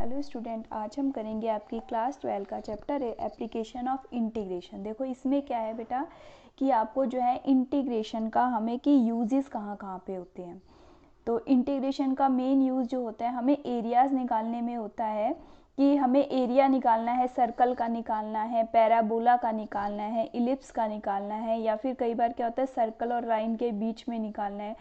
Hello student, आज हम करेंगे आपकी क्लास 12 का चैप्टर है एप्लीकेशन ऑफ इंटीग्रेशन। देखो इसमें क्या है बेटा कि आपको जो है इंटीग्रेशन का हमें कि यूजेस कहाँ कहाँ पे होते हैं। तो इंटीग्रेशन का मेन यूज़ जो होता है हमें एरियाज़ निकालने में होता है कि हमें एरिया निकालना है, सर्कल का निकालना है, पैराबोला का निकालना है, इलिप्स का निकालना है, या फिर कई बार क्या होता है सर्कल और लाइन के बीच में निकालना है।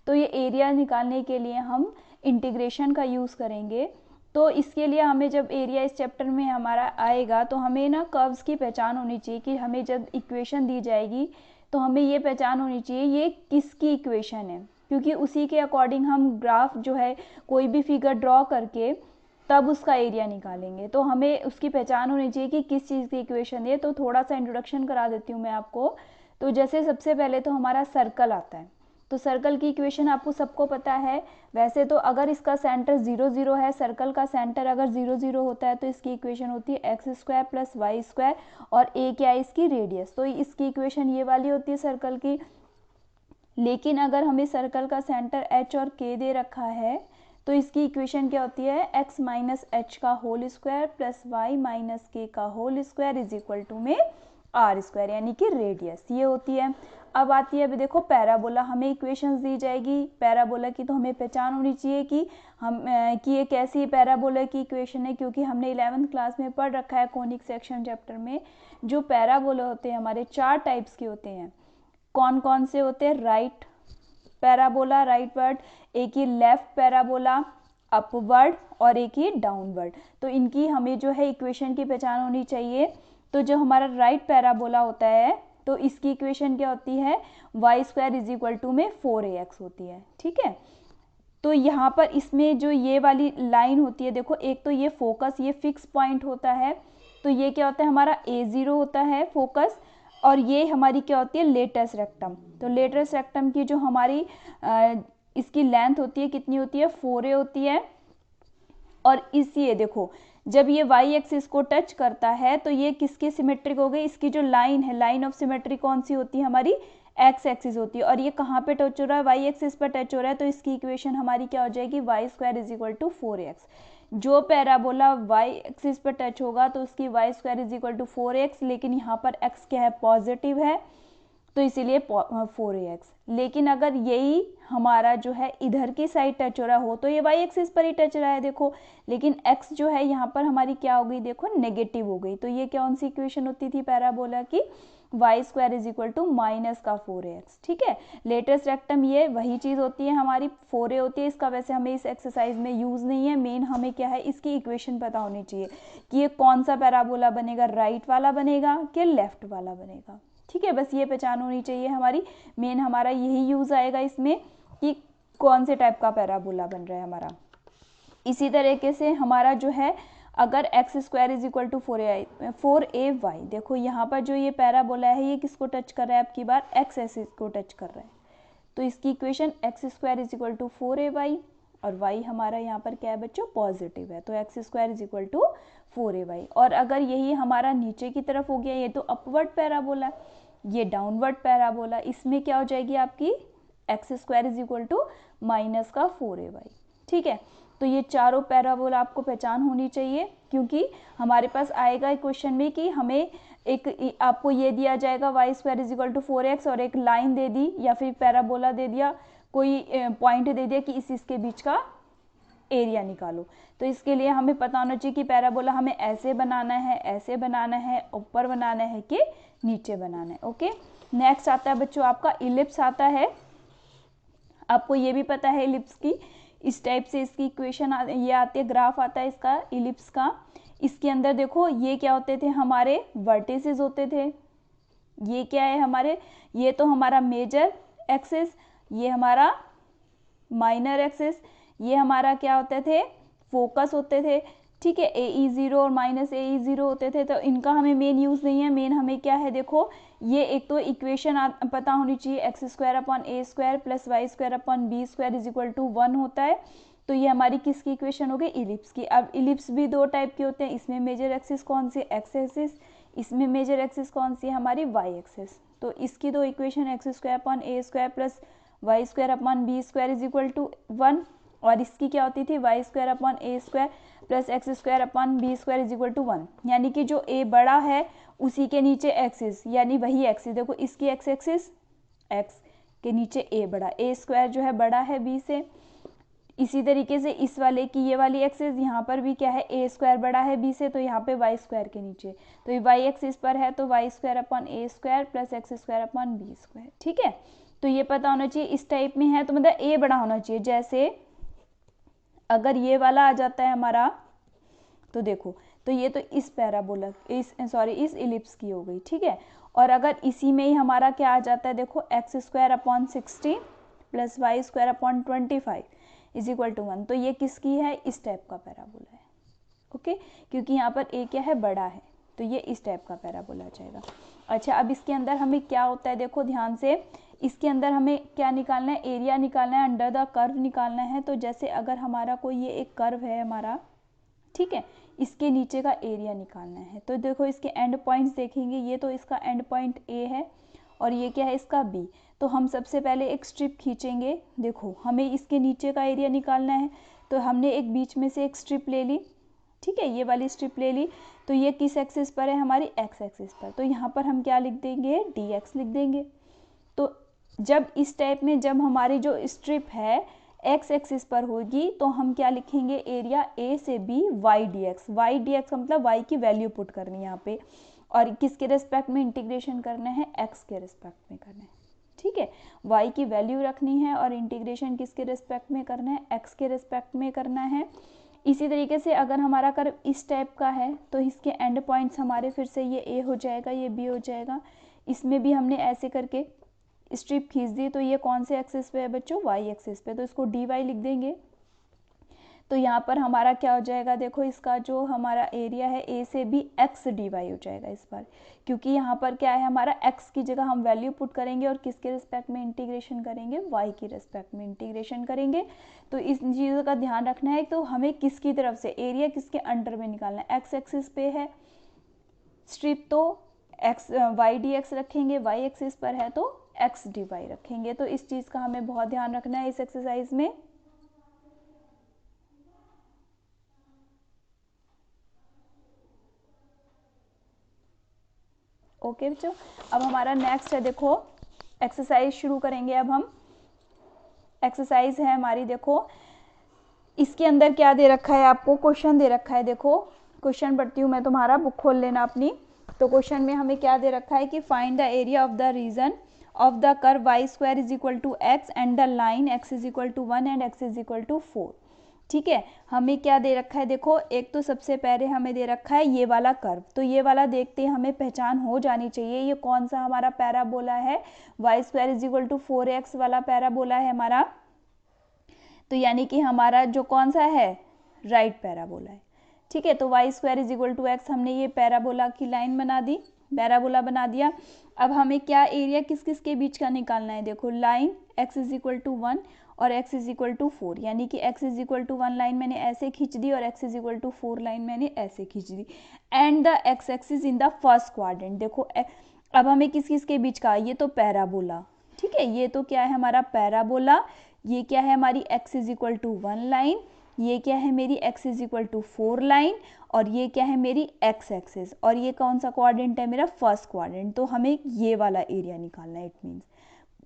तो ये एरिया निकालने के लिए हम इंटीग्रेशन का यूज़ करेंगे। तो इसके लिए हमें जब एरिया इस चैप्टर में हमारा आएगा तो हमें ना कर्व्स की पहचान होनी चाहिए कि हमें जब इक्वेशन दी जाएगी तो हमें ये पहचान होनी चाहिए ये किसकी इक्वेशन है, क्योंकि उसी के अकॉर्डिंग हम ग्राफ जो है कोई भी फिगर ड्रॉ करके तब उसका एरिया निकालेंगे। तो हमें उसकी पहचान होनी चाहिए कि किस चीज़ की इक्वेशन है। तो थोड़ा सा इंट्रोडक्शन करा देती हूँ मैं आपको। तो जैसे सबसे पहले तो हमारा सर्कल आता है, तो सर्कल की इक्वेशन आपको सबको पता है। वैसे तो अगर इसका सेंटर 0 0 है, सर्कल का सेंटर अगर 0 0 होता है तो इसकी इक्वेशन होती है X square plus Y square, और ए क्या है इसकी रेडियस। तो इसकी इक्वेशन ये वाली होती है सर्कल की। लेकिन अगर हमें सर्कल का सेंटर एच और के दे रखा है तो इसकी इक्वेशन क्या होती है एक्स माइनस एच का whole square plus Y minus K का whole square is equal to में आर स्क्वायर, यानी कि रेडियस ये होती है। अब आती है अभी देखो पैराबोला, हमें इक्वेशंस दी जाएगी पैराबोला की, तो हमें पहचान होनी चाहिए कि कि ये कैसी पैराबोला की इक्वेशन है, क्योंकि हमने 11th क्लास में पढ़ रखा है कॉनिक सेक्शन चैप्टर में। जो पैराबोला होते हैं हमारे 4 टाइप्स के होते हैं। कौन कौन से होते हैं? राइट पैराबोला राइटवर्ड, एक ही लेफ्ट पैराबोला अपवर्ड, और एक ही डाउनवर्ड। तो इनकी हमें जो है इक्वेशन की पहचान होनी चाहिए। तो जो हमारा राइट पैराबोला होता है तो इसकी इक्वेशन क्या होती है Y square is equal to में 4ax होती है। ठीक है, तो यहाँ पर इसमें जो ये वाली लाइन होती है देखो, एक तो ये फोकस ये फिक्स पॉइंट होता है, तो ये क्या होता है हमारा a0 होता है फोकस, और ये हमारी क्या होती है लेटस रेक्टम। तो लेटस रेक्टम की जो हमारी इसकी लेंथ होती है कितनी होती है 4a होती है। और इसी देखो जब ये वाई एक्सिस को टच करता है तो ये किसके सिमेट्रिक हो गई, इसकी जो लाइन है लाइन ऑफ सिमेट्री कौन सी होती है हमारी एक्स एक्सिस होती है। और ये कहाँ पे टच हो रहा है वाई एक्सिस पर टच हो रहा है, तो इसकी इक्वेशन हमारी क्या हो जाएगी y square is equal to 4x। जो पैराबोला वाई एक्सिस पर टच होगा तो उसकी y square is equal to 4x, लेकिन यहाँ पर x क्या है पॉजिटिव है तो इसीलिए 4ax। लेकिन अगर यही हमारा जो है इधर की साइड टच हो रहा हो तो ये वाई एक्सिस पर ही टच रहा है देखो, लेकिन x जो है यहाँ पर हमारी क्या हो गई देखो नेगेटिव हो गई। तो ये कौन सी इक्वेशन होती थी पैराबोला की y square is equal to minus का 4ax। ठीक है, लेटेस्ट रेक्टम ये वही चीज़ होती है हमारी 4a होती है। इसका वैसे हमें इस एक्सरसाइज में यूज़ नहीं है, मेन हमें क्या है इसकी इक्वेशन पता होनी चाहिए कि ये कौन सा पैराबोला बनेगा, राइट वाला बनेगा कि लेफ्ट वाला बनेगा। ठीक है, बस ये पहचान होनी चाहिए हमारी, मेन हमारा यही यूज़ आएगा इसमें कि कौन से टाइप का पैराबोला बन रहा है हमारा। इसी तरीके से हमारा जो है अगर x square is equal to 4a y, देखो यहाँ पर जो ये पैराबोला है ये किसको टच कर रहा है आपकी बार एक्स एक्सिस को टच कर रहा है। तो इसकी equation x square is equal to 4a y, और y हमारा यहाँ पर क्या है बच्चों पॉजिटिव है, तो x square is equal to 4a y। और अगर यही हमारा नीचे की तरफ हो गया ये तो अपवर्ड पैराबोला, ये डाउनवर्ड पैराबोला, इसमें क्या हो जाएगी आपकी x square is equal to minus का 4a y। ठीक है, तो ये चारों पैराबोला आपको पहचान होनी चाहिए, क्योंकि हमारे पास आएगा क्वेश्चन में कि हमें एक आपको ये दिया जाएगा y square is equal to 4x और एक लाइन दे दी या फिर पैराबोला दे दिया, कोई पॉइंट दे दिया कि इसके बीच का एरिया निकालो। तो इसके लिए हमें पता होना चाहिए कि पैराबोला हमें ऐसे बनाना है, ऐसे बनाना है, ऊपर बनाना है कि नीचे बनाना है। ओके, नेक्स्ट आता है बच्चों आपका इलिप्स आता है। आपको ये भी पता है इलिप्स की इस टाइप से इसकी इक्वेशन ये आती है, ग्राफ आता है इसका इलिप्स का। इसके अंदर देखो ये क्या होते थे हमारे वर्टिसेस होते थे, ये क्या है हमारे ये तो हमारा मेजर एक्सिस, ये हमारा माइनर एक्सिस, ये हमारा क्या होते थे फोकस होते थे। ठीक है, AE0 और माइनस AE0 होते थे, तो इनका हमें मेन यूज़ नहीं है। मेन हमें क्या है देखो ये एक तो इक्वेशन पता होनी चाहिए x square upon A square plus Y square upon B square is equal to 1 होता है। तो ये हमारी किसकी इक्वेशन हो गई इलिप्स की। अब इलिप्स भी दो टाइप के होते हैं, इसमें मेजर एक्सिस कौन सी एक्स एक्सिस, इसमें मेजर एक्सिस कौन सी है हमारी वाई एक्सिस। तो इसकी दो equation x square upon A square plus Y square upon B square is equal to 1, और इसकी क्या होती थी, y square upon A square plus x square upon B square is equal to 1, यानी कि जो ए बड़ा है उसी के नीचे एक्सिस, यानी वही एक्सिस, देखो इसकी एक्स एक्सिस एक्स के नीचे ए बड़ा, ए स्क्वायर जो है बड़ा है बी से। इसी तरीके से इस वाले की ये वाली एक्सिस यहाँ पर भी क्या है, ए स्क्वायर बड़ा है बी से, तो यहाँ पे वाई स्क्वायर के नीचे, तो ये वाई एक्सिस पर है तो वाई स्क्वायर अपॉन ए square plus x square upon B square. ठीक है, तो ये पता होना चाहिए, इस टाइप में है तो मतलब ए बड़ा होना चाहिए। जैसे अगर ये वाला आ जाता है हमारा, तो देखो तो ये तो इस पैराबोला इस इलिप्स की हो गई। ठीक है, और अगर इसी में ही हमारा क्या आ जाता है, देखो x square upon 16 plus Y square upon 25 is equal to 1, तो ये किसकी है, इस टाइप का पैराबोला है। ओके, क्योंकि यहाँ पर ए क्या है, बड़ा है, तो ये इस टाइप का पैराबोला आ जाएगा। अच्छा, अब इसके अंदर हमें क्या होता है, देखो ध्यान से, इसके अंदर हमें क्या निकालना है, एरिया निकालना है, अंडर द कर्व निकालना है। तो जैसे अगर हमारा कोई ये एक कर्व है हमारा, ठीक है, इसके नीचे का एरिया निकालना है, तो देखो इसके एंड पॉइंट्स देखेंगे, ये तो इसका एंड पॉइंट ए है और ये क्या है, इसका बी। तो हम सबसे पहले एक स्ट्रिप खींचेंगे, देखो हमें इसके नीचे का एरिया निकालना है, तो हमने एक बीच में से एक स्ट्रिप ले ली, ठीक है, ये वाली स्ट्रिप ले ली, तो ये किस एक्सिस पर है, हमारी एक्स एक्सिस पर, तो यहाँ पर हम क्या लिख देंगे, डी एक्स लिख देंगे। तो जब इस टाइप में, जब हमारी जो स्ट्रिप है एक्स एक्सिस पर होगी, तो हम क्या लिखेंगे, एरिया ए से बी वाई डी एक्स का मतलब वाई की वैल्यू पुट करनी है यहाँ पे, और किसके रेस्पेक्ट में इंटीग्रेशन करना है, एक्स के रेस्पेक्ट में करना है। ठीक है, वाई की वैल्यू रखनी है और इंटीग्रेशन किसके रेस्पेक्ट में करना है, एक्स के रेस्पेक्ट में करना है। इसी तरीके से अगर हमारा कर्व इस टाइप का है, तो इसके एंड पॉइंट्स हमारे फिर से ये ए हो जाएगा, ये बी हो जाएगा, इसमें भी हमने ऐसे करके स्ट्रिप खींच दी, तो ये कौन से एक्सिस पे है बच्चों, वाई एक्सिस पे, तो इसको डी वाई लिख देंगे। तो यहाँ पर हमारा क्या हो जाएगा, देखो इसका जो हमारा एरिया है ए से भी एक्स डी वाई हो जाएगा इस बार, क्योंकि यहाँ पर क्या है, हमारा एक्स की जगह हम वैल्यू पुट करेंगे और किसके रिस्पेक्ट में इंटीग्रेशन करेंगे, वाई की रिस्पेक्ट में इंटीग्रेशन करेंगे। तो इस चीज़ों का ध्यान रखना है, तो हमें किसकी तरफ से एरिया किसके अंडर में निकालना है, एक्स एक्सिस पे है स्ट्रिप, तो एक्स वाई डी एक्स रखेंगे, वाई एक्सिस पर है तो एक्स डी वाई रखेंगे। तो इस चीज़ का हमें बहुत ध्यान रखना है इस एक्सरसाइज में। ओके बच्चों, अब हमारा नेक्स्ट है, देखो एक्सरसाइज शुरू करेंगे। अब हम एक्सरसाइज है हमारी, देखो इसके अंदर क्या दे रखा है, आपको क्वेश्चन दे रखा है। देखो क्वेश्चन पढ़ती हूँ मैं, तुम्हारा बुक खोल लेना अपनी। तो क्वेश्चन में हमें क्या दे रखा है कि find the area of the region of the curve y square is equal to x and the line x is equal to 1 and x is equal to 4। ठीक है, हमें क्या दे रखा है, देखो एक तो सबसे पहले हमें दे रखा है ये वाला कर्व, तो ये वाला देखते ही हमें पहचान हो जानी चाहिए, ये कौन सा हमारा पैराबोला है, Y square is equal to 4x वाला पैराबोला है हमारा। तो यानी कि हमारा जो कौन सा है, राइट पैराबोला है। ठीक है, तो Y square is equal to x, हमने ये पैराबोला की लाइन बना दी, पैराबोला बना दिया। अब हमें क्या एरिया किस किस के बीच का निकालना है, देखो line x is equal to 1 और x इज इक्वल टू 4, यानी कि x is equal to 1 line मैंने ऐसे खींच दी और x is equal to 4 line मैंने ऐसे खींच दी, and the x axis in the first quadrant. देखो अब हमें किस किस के बीच का, ये तो पैराबोला, ठीक है, ये तो क्या है हमारा पैराबोला, ये क्या है हमारी x is equal to 1 line, ये क्या है मेरी x is equal to 4 line, और ये क्या है मेरी x एक्सिस, और ये कौन सा क्वाड्रेंट है मेरा, फर्स्ट क्वाड्रेंट। तो हमें ये वाला एरिया निकालना है। It means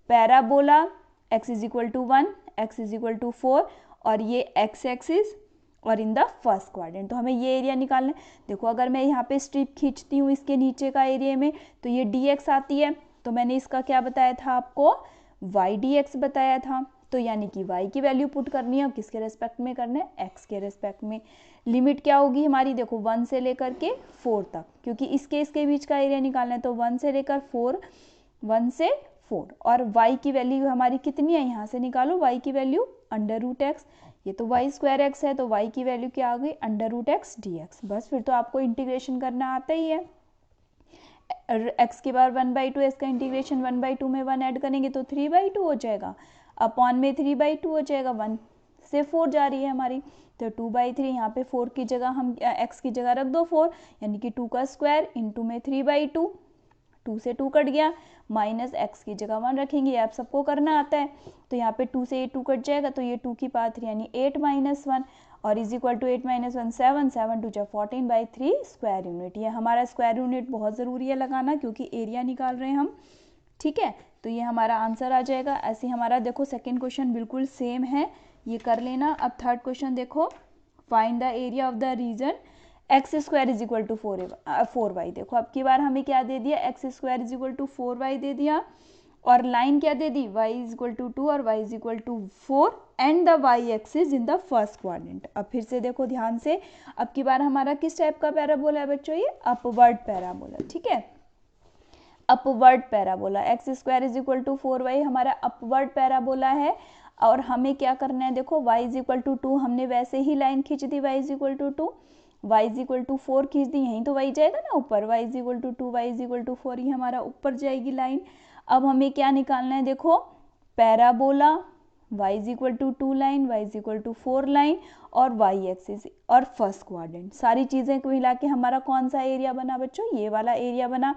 parabola x is equal to 1, x is equal to 4 और ये x एक्सिस और इन द फर्स्ट क्वाड्रेंट, तो हमें ये एरिया निकालना है। देखो अगर मैं यहाँ पे स्ट्रिप खींचती हूँ इसके नीचे का एरिया में, तो ये dx आती है, तो मैंने इसका क्या बताया था आपको, y dx बताया था। तो यानी कि y की वैल्यू पुट करनी है और किसके रेस्पेक्ट में करना है, x के रेस्पेक्ट में। लिमिट क्या होगी हमारी, देखो 1 से लेकर के 4 तक, क्योंकि इसके बीच का एरिया निकालना है, तो 1 से लेकर 4, 1 से 4, और y की वैल्यू हमारी कितनी है, यहाँ से निकालो y की वैल्यू अंडर रूट एक्स, ये तो वाई स्क्वायर एक्स है, तो y की वैल्यू क्या आ गई, under root x d x. बस फिर तो आपको इंटीग्रेशन करना आता ही है। x के बार 1/2, इसका इंटीग्रेशन 1/2 में 1 ऐड करेंगे तो 3/2 हो जाएगा, अपॉन में 3/2 हो जाएगा, 1 से 4 जा रही है हमारी, तो 2/3, यहाँ पे 4 की जगह हम x की जगह रख दो 4, यानी कि 2 का स्क्वायर इंटू में 3/2, 2 से 2 कट गया, माइनस एक्स की जगह 1 रखेंगे, ये आप सबको करना आता है। तो यहाँ पे 2 से ये 2 कट जाएगा, तो ये 2 की पावर 3 यानी 8 - 1 और is equal to 8 - 1 7, 7 2 14/3 square unit. ये हमारा स्क्वायर यूनिट बहुत ज़रूरी है लगाना, क्योंकि एरिया निकाल रहे हैं हम, ठीक है। तो ये हमारा आंसर आ जाएगा। ऐसे हमारा देखो सेकंड क्वेश्चन बिल्कुल सेम है, ये कर लेना। अब थर्ड क्वेश्चन देखो, find the area of the region x square is equal to 4y। देखो अब की बार हमें क्या दे दिया, x square is equal to 4y दे दिया, और लाइन क्या दे दी, y इज इक्वल टू 2 और y is equal to 4 and the y axis in the first quadrant. अब फिर से देखो ध्यान से, अब की बार हमारा किस टाइप का पैराबोला है बच्चों, ये अपवर्ड पैराबोला, ठीक है, upward parabola. X square is equal to 4y हमारा अपवर्ड पैराबोला है, और हमें क्या करना है, देखो y इज इक्वल टू 2 हमने वैसे ही लाइन खींच दी, y is equal to 2, y is equal to 4 खींच दी, यहीं तो y जाएगा ना ऊपर, y is equal to 2, y is equal to 4, ये हमारा ऊपर जाएगी लाइन। अब हमें क्या निकालना है, देखो parabola, y is equal to 2 line, y is equal to 4 line, और y एक्सिस और फर्स्ट क्वाड्रेंट, सारी चीज़ें मिला के हमारा कौन सा एरिया बना बच्चों, ये वाला एरिया बना।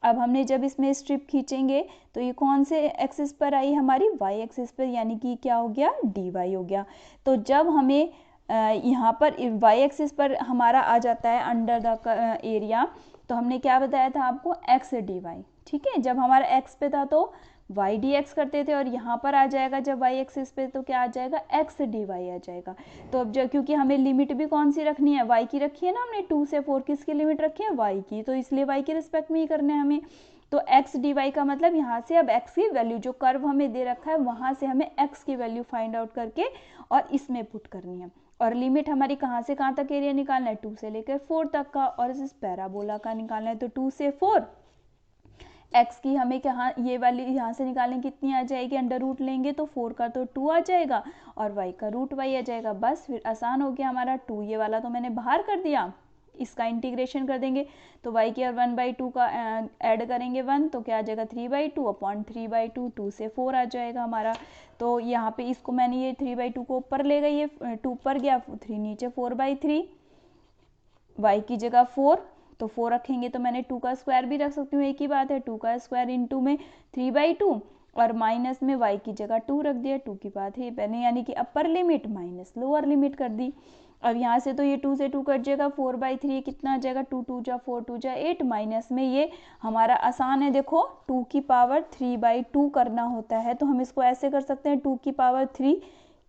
अब हमने जब इसमें स्ट्रिप खींचेंगे तो ये कौन से एक्सिस पर आई, हमारी y एक्सिस पर, यानी कि क्या हो गया, dy हो गया। तो जब हमें यहाँ पर y एक्सिस पर हमारा आ जाता है अंडर द एरिया, तो हमने क्या बताया था आपको, x dy, ठीक है। जब हमारा x पे था तो y dx करते थे, और यहाँ पर आ जाएगा जब y एक्सिस पे तो क्या आ जाएगा, x dy आ जाएगा। तो अब जब क्योंकि हमें लिमिट भी कौन सी रखनी है, y की रखी है ना हमने, 2 से 4 किसकी लिमिट रखी है, y की, तो इसलिए y के रिस्पेक्ट में ही करना है हमें। तो x dy का मतलब यहाँ से अब x की वैल्यू जो कर्व हमें दे रखा है वहाँ से हमें x की वैल्यू फाइंड आउट करके और इसमें पुट करनी है। और लिमिट हमारी कहाँ से कहाँ तक एरिया निकालना है, 2 से लेकर 4 तक का, और इस पैराबोला का निकालना है। तो 2 से 4 x की हमें कहाँ, ये वाली यहाँ से निकालने कितनी आ जाएगी, अंडर रूट लेंगे तो 4 का तो 2 आ जाएगा, और y का रूट y आ जाएगा। बस फिर आसान हो गया हमारा, 2 ये वाला तो मैंने बाहर कर दिया, इसका इंटीग्रेशन कर देंगे, तो y की और 1/2 का ऐड करेंगे 1, तो क्या आ जाएगा 3/2 अपॉन 3/2, 2 से 4 आ जाएगा हमारा। तो यहाँ पे इसको मैंने ये 3/2 को ऊपर ले गई, ये 2 ऊपर गया, 3 नीचे, 4/3, y की जगह 4, तो 4 रखेंगे तो मैंने 2 का स्क्वायर भी रख सकती हूँ, एक ही बात है, 2 का स्क्वायर इंटू में 3/2, और माइनस में y की जगह 2 रख दिया, 2 की बात है मैंने, यानी कि upper limit minus lower limit कर दी। अब यहाँ से तो ये 2 से 2 कट जाएगा, 4/3 कितना आ जाएगा, 2 2 जा 4 2 जा 8, माइनस में ये हमारा आसान है, देखो 2 की पावर 3/2 करना होता है, तो हम इसको ऐसे कर सकते हैं, 2 की पावर 3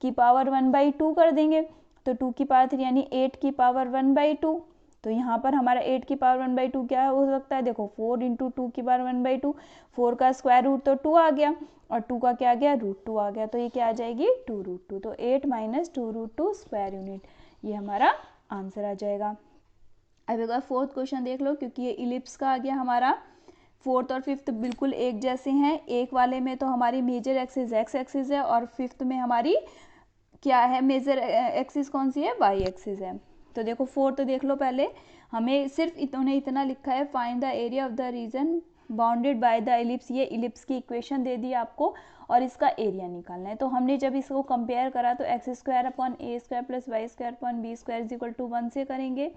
की पावर 1/2 कर देंगे, तो 2 की पावर 3 यानी 8 की पावर 1/2। तो यहाँ पर हमारा 8 की पावर 1/2 क्या हो सकता है, देखो 4 इंटू 2 की पावर 1/2, 4 का स्क्वायर रूट तो 2 आ गया, और 2 का क्या आ गया, √2 आ गया, तो ये क्या आ जाएगी, 2√2, तो 8 - 2√2 स्क्वायर यूनिट, ये हमारा आंसर आ जाएगा। अब एक बार फोर्थ क्वेश्चन देख लो, क्योंकि ये इलिप्स का आ गया हमारा। फोर्थ और फिफ्थ बिल्कुल एक जैसे हैं, एक वाले में तो हमारी मेजर एक्सिस x एक्सिस है, और फिफ्थ में हमारी क्या है, मेजर एक्सिस कौन सी है, y एक्सिस है। तो देखो फोर्थ देख लो, पहले हमें सिर्फ इन्होंने इतना लिखा है, find the area of the reason bounded by the ellipse, ये इलिप्स की इक्वेशन दे दी आपको, और इसका एरिया निकालना है। तो हमने जब इसको कंपेयर करा तो x² upon a² plus y² upon b² is equal to 1 से करेंगे।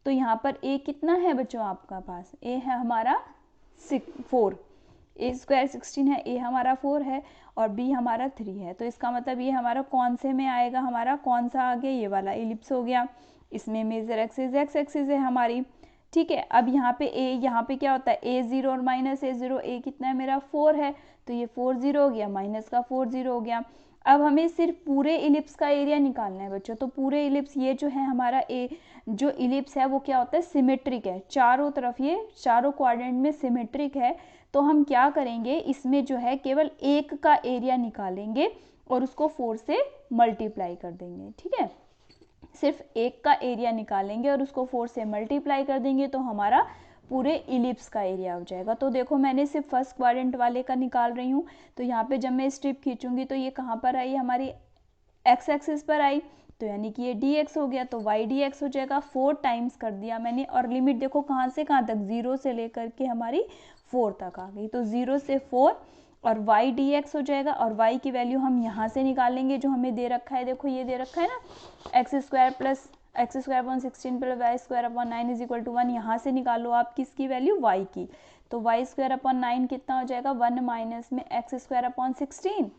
तो यहाँ पर a कितना है बच्चों आपका पास, a है हमारा 4, a² 16 है, a हमारा 4 है, और b हमारा 3 है। तो इसका मतलब ये हमारा कौन से में आएगा, हमारा कौन सा आ गया, ये वाला इलिप्स हो गया, इसमें मेजर एक्सिस x एक्सिस है हमारी, ठीक है। अब यहाँ पे a, यहाँ पे क्या होता है, a0 और माइनस a0, a कितना है मेरा 4 है, तो ये 4 0 हो गया, माइनस का 4 0 हो गया। अब हमें सिर्फ पूरे इलिप्स का एरिया निकालना है बच्चों। तो पूरे इलिप्स, ये जो है हमारा जो इलिप्स है वो क्या होता है, सिमेट्रिक है, चारों तरफ ये चारों क्वाड्रेंट में सिमेट्रिक है। तो हम क्या करेंगे, इसमें जो है केवल एक का एरिया निकालेंगे और उसको 4 से मल्टीप्लाई कर देंगे, ठीक है। सिर्फ एक का एरिया निकालेंगे और उसको 4 से मल्टीप्लाई कर देंगे, तो हमारा पूरे इलिप्स का एरिया हो जाएगा। तो देखो मैंने सिर्फ फर्स्ट क्वाड्रेंट वाले का निकाल रही हूँ, तो यहाँ पे जब मैं स्ट्रिप खींचूंगी तो ये कहाँ पर आई, हमारी x एक्सिस पर आई, तो यानी कि ये dx हो गया, तो y dx हो जाएगा, 4 टाइम्स कर दिया मैंने, और लिमिट देखो कहाँ से कहाँ तक, 0 से लेकर के हमारी 4 तक आ गई, तो 0 से 4 और y dx हो जाएगा, और y की वैल्यू हम यहाँ से निकालेंगे जो हमें दे रखा है, देखो ये दे रखा है ना, x² plus x square upon 16 plus Y square upon 9 is equal to 1, यहाँ से निकालो आप किसकी वैल्यू, वाई की। तो वाई स्क्वायर अपॉन 9 कितना हो जाएगा, 1 माइनस में एक्स स्क्वायर अपॉन 16,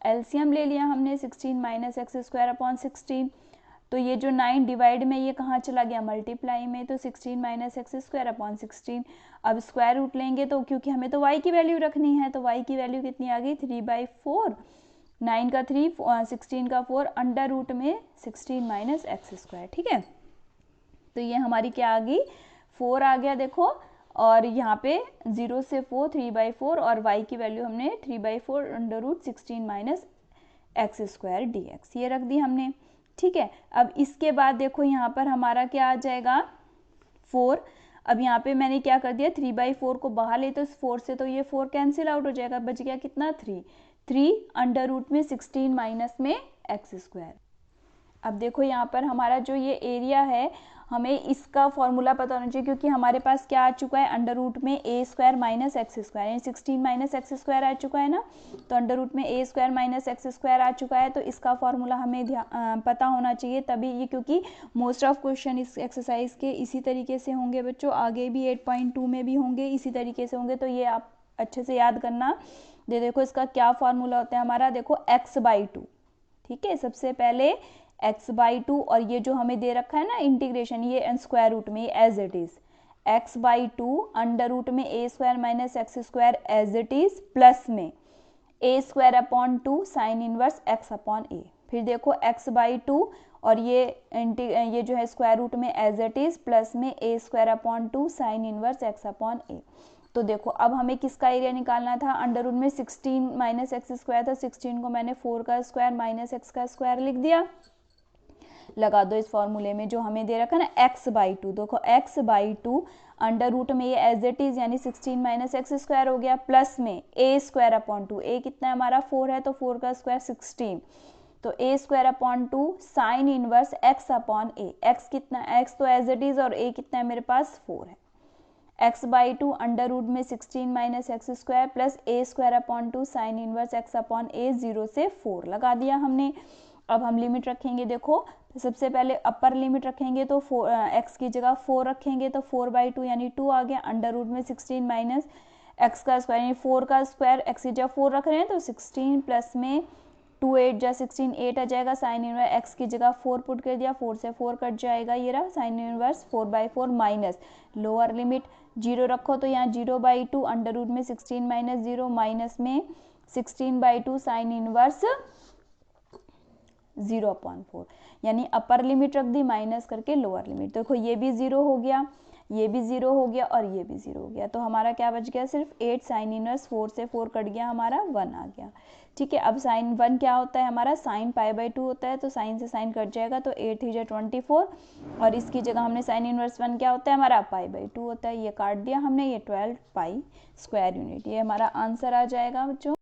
एलसीएम ले लिया हमने 16 माइनस एक्स स्क्वायर अपॉन 16, तो ये जो 9 डिवाइड में ये कहाँ चला गया, मल्टीप्लाई में, तो 16 माइनस एक्स स्क्वायर अपॉन 16। अब स्क्वायर रूट लेंगे तो क्योंकि हमें तो y की वैल्यू रखनी है, तो y की वैल्यू कितनी आ गई, 3/4, 9 का 3, 16 का 4, अंडर रूट में 16 माइनस एक्स स्क्वायर। ठीक है, तो ये हमारी क्या आ गई, 4 आ गया देखो, और यहाँ पे 0 से 4, 3/4, और y की वैल्यू हमने 3/4 under root 16 minus x square d x, ये रख दी हमने। ठीक है, अब इसके बाद देखो यहाँ पर हमारा क्या आ जाएगा, 4। अब यहाँ पे मैंने क्या कर दिया, 3/4 को बाहर ले तो इस 4 से तो ये 4 कैंसिल आउट हो जाएगा, बच गया कितना, 3 अंडर रूट में 16 माइनस में एक्स स्क्वायर। अब देखो यहाँ पर हमारा जो ये एरिया है, हमें इसका फॉर्मूला पता होना चाहिए, क्योंकि हमारे पास क्या आ चुका है, अंडर रूट में A square minus x square, यानी 16 माइनस एक्स स्क्वायर आ चुका है ना, तो अंडर रूट में A square minus x square आ चुका है, तो इसका फॉर्मूला हमें पता होना चाहिए, तभी ये, क्योंकि मोस्ट ऑफ क्वेश्चन इस एक्सरसाइज के इसी तरीके से होंगे बच्चों, आगे भी 8.2 में भी होंगे इसी तरीके से होंगे, तो ये आप अच्छे से याद करना। देखो इसका क्या फॉर्मूला होता है हमारा, देखो x/2, ठीक है, सबसे पहले x/2, और ये जो हमें दे रखा है ना इंटीग्रेशन, ये स्क्वायर रूट में, ये as it is x/2 under root में A square minus x square as it is, plus में A square upon 2 sine inverse x upon A. फिर देखो x/2 और ये जो है स्क्वायर रूट में एज इट इज, प्लस में A square upon 2 sine inverse x upon A. तो देखो अब हमें किसका एरिया निकालना था, अंडर रूट में 16 माइनस एक्स स्क्वायर था, 16 को मैंने 4 का स्क्वायर माइनस एक्स का स्क्वायर लिख दिया, लगा दो इस फॉर्मूले में जो हमें दे रखा है ना x/2। देखो x/2 अंडर रूट में ये एज इट इज यानी 16 माइनस एक्स स्क्वायर हो गया, प्लस में ए स्क्वायर अपॉन 2, ए कितना है हमारा 4 है, तो 4 का स्क्वायर 16, तो A square upon 2 sine inverse x upon A. x कितना, x तो एज इट इज, और a कितना है मेरे पास 4 है। x/2 अंडर रूट में 16 minus x square plus A square upon 2 sine inverse x upon A, 0 से 4 लगा दिया हमने। अब हम लिमिट रखेंगे, देखो सबसे पहले अपर लिमिट रखेंगे तो x की जगह 4 रखेंगे, तो 4/2 यानी 2 आ गया, अंडर रूट में 16 माइनस एक्स का स्क्वायर यानी 4 का स्क्वायर, x की जगह 4 रख रहे हैं तो 16 प्लस में 2 8 जा 16 8 आ जाएगा, साइन इनवर्स x की जगह 4 पुट कर दिया, 4 से 4 कट जाएगा, ये रहा sine inverse 4/4 minus lower limit 0 रखो, तो यहाँ 0/2 अंडर रूट में 16 माइनस 0 माइनस में 16/2 साइन इनवर्स 0/4, यानी अपर लिमिट रख दी माइनस करके लोअर लिमिट। देखो ये भी 0 हो गया, ये भी 0 हो गया, और ये भी 0 हो गया, तो हमारा क्या बच गया, सिर्फ 8 साइन इनवर्स 4 से 4 कट गया, हमारा 1 आ गया। ठीक है, अब साइन 1 क्या होता है हमारा, साइन π/2 होता है, तो साइन से साइन कट जाएगा, तो 8 3 24, और इसकी जगह हमने साइन इनवर्स 1 क्या होता है हमारा π/2 होता है, ये काट दिया हमने, ये 12 पाई स्क्वायर यूनिट, ये हमारा आंसर आ जाएगा बच्चों।